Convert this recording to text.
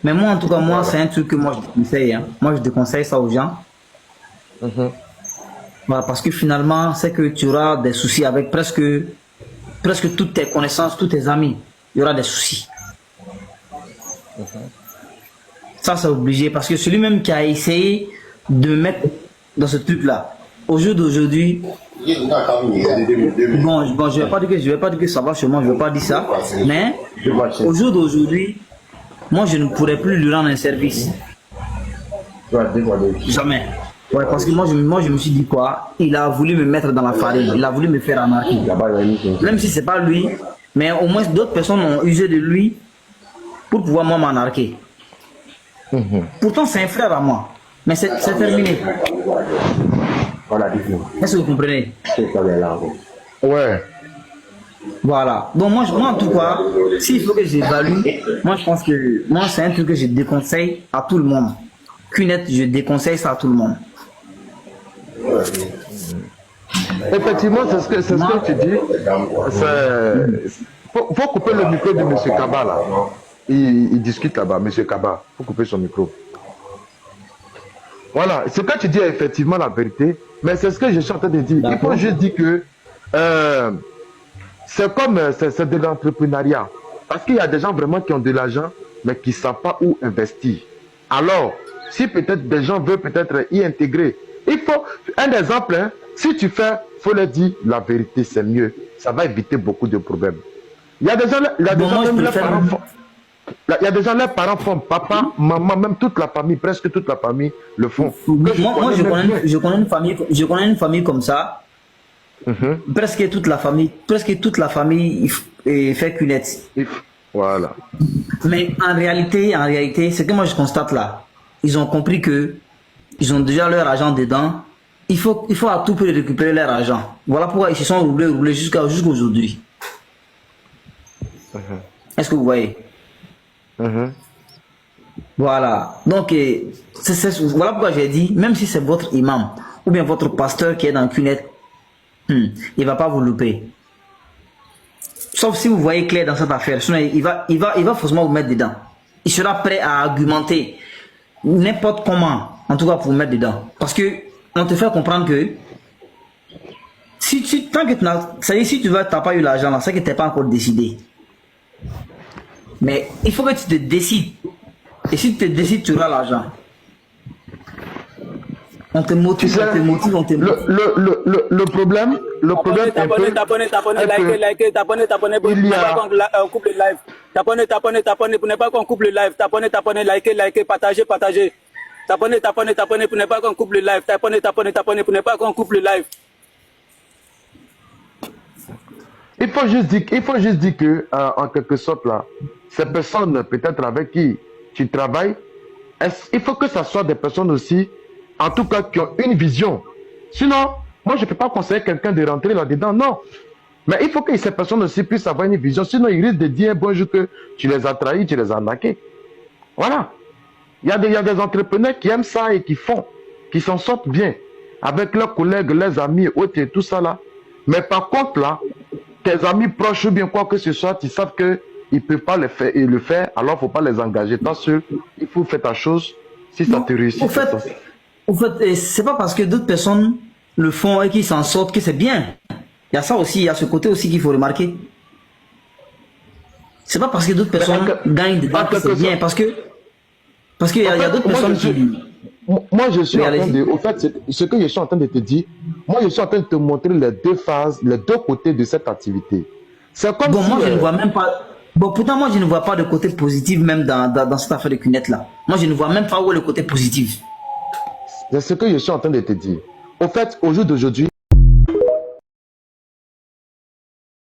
Mais moi, en tout cas, moi, Voilà. c'est un truc que moi, je déconseille. Hein. Moi, je déconseille ça aux gens. Mhm. Voilà, parce que finalement, c'est que tu auras des soucis avec presque toutes tes connaissances, tous tes amis. Il y aura des soucis. Ça, c'est obligé. Parce que celui-même qui a essayé de me mettre dans ce truc-là, au jour d'aujourd'hui, bon, je vais pas dire que ça va chez moi, je vais pas dire ça. Mais au jour d'aujourd'hui, moi, je ne pourrais plus lui rendre un service. Jamais. Ouais, parce que moi, je me suis dit quoi? Il a voulu me mettre dans la farine. Il a voulu me faire anarchie. Même si c'est pas lui, mais au moins d'autres personnes ont usé de lui pour pouvoir moi m'anarquer. Pourtant, c'est un frère à moi. Mais c'est terminé. Voilà, dis-nous. Est-ce que vous comprenez? Ouais. Voilà. Donc moi en tout cas, s'il faut que j'évalue, moi je pense que moi c'est un truc que je déconseille à tout le monde. Cunette, je déconseille ça à tout le monde. Effectivement, c'est ce que tu dis. Faut couper le micro de M. Kaba là. Il discute là-bas, M. Kaba. Faut couper son micro. Voilà, ce que tu dis est effectivement la vérité, mais c'est ce que je suis en train de dire. Il faut juste dire que c'est comme c'est de l'entrepreneuriat. Parce qu'il y a des gens vraiment qui ont de l'argent, mais qui ne savent pas où investir. Alors, si peut-être des gens veulent peut-être y intégrer, il faut, un exemple, hein, si tu fais, il faut leur dire la vérité, c'est mieux. Ça va éviter beaucoup de problèmes. Il y a des gens, il y a des gens, même les parents font, il y a des gens, les parents font, papa, maman, même toute la famille, presque toute la famille le font. Moi, je connais une famille comme ça. Presque toute la famille fait cunette. Voilà. Mais en réalité, ce que moi je constate là, ils ont compris que ils ont déjà leur argent dedans. Il faut à tout prix récupérer leur argent. Voilà pourquoi ils se sont roulés jusqu'à aujourd'hui. Est-ce que vous voyez? Voilà. Donc, voilà pourquoi j'ai dit, même si c'est votre imam ou bien votre pasteur qui est dans le cunette, il ne va pas vous louper. Sauf si vous voyez clair dans cette affaire. Sinon, il va forcément vous mettre dedans. Il sera prêt à argumenter n'importe comment, en tout cas pour vous mettre dedans. Parce que on te fait comprendre que si tu n'as pas eu l'argent là, c'est que tu n'es pas encore décidé. Mais il faut que tu te décides. Et si tu te décides, tu auras l'argent. On te motive, on te motive, on te motive. Le problème est un peu... Il y a... coupe le live. T'abonner pour ne pas qu'on coupe le live. T'abonner, liker, partager. T'abonner pour ne pas qu'on coupe le live. T'abonner pour ne pas qu'on coupe le live. Il faut juste dire que, en quelque sorte là, ces personnes peut-être avec qui tu travailles, il faut que ça soit des personnes aussi, en tout cas, qui ont une vision. Sinon, moi, je ne peux pas conseiller quelqu'un de rentrer là-dedans, non. Mais il faut que ces personnes aussi puissent avoir une vision. Sinon, ils risquent de dire un bon jour que tu les as trahis, tu les as arnaqués. Voilà. Il y a des entrepreneurs qui aiment ça et qui font, qui s'en sortent bien, avec leurs collègues, leurs amis, autres et tout ça là. Mais par contre, là, tes amis proches ou bien quoi que ce soit, ils savent qu'ils ne peuvent pas le faire, alors il ne faut pas les engager. Tant sûr, il faut faire ta chose, si ça te réussit. Au fait, c'est pas parce que d'autres personnes le font et qu'ils s'en sortent que c'est bien. Il y a ça aussi, il y a ce côté aussi qu'il faut remarquer. C'est pas parce que d'autres personnes gagnent dedans que c'est bien, parce qu'il y a d'autres personnes qui... Moi, je suis en train de... Au fait, ce que je suis en train de te dire, moi, je suis en train de te montrer les deux phases, les deux côtés de cette activité. C'est comme si... moi, je ne vois même pas... Bon, pourtant, moi, je ne vois pas de côté positif même dans cette affaire de cunette là. Moi, je ne vois même pas où est le côté positif. C'est ce que je suis en train de te dire. Au fait, au jour d'aujourd'hui,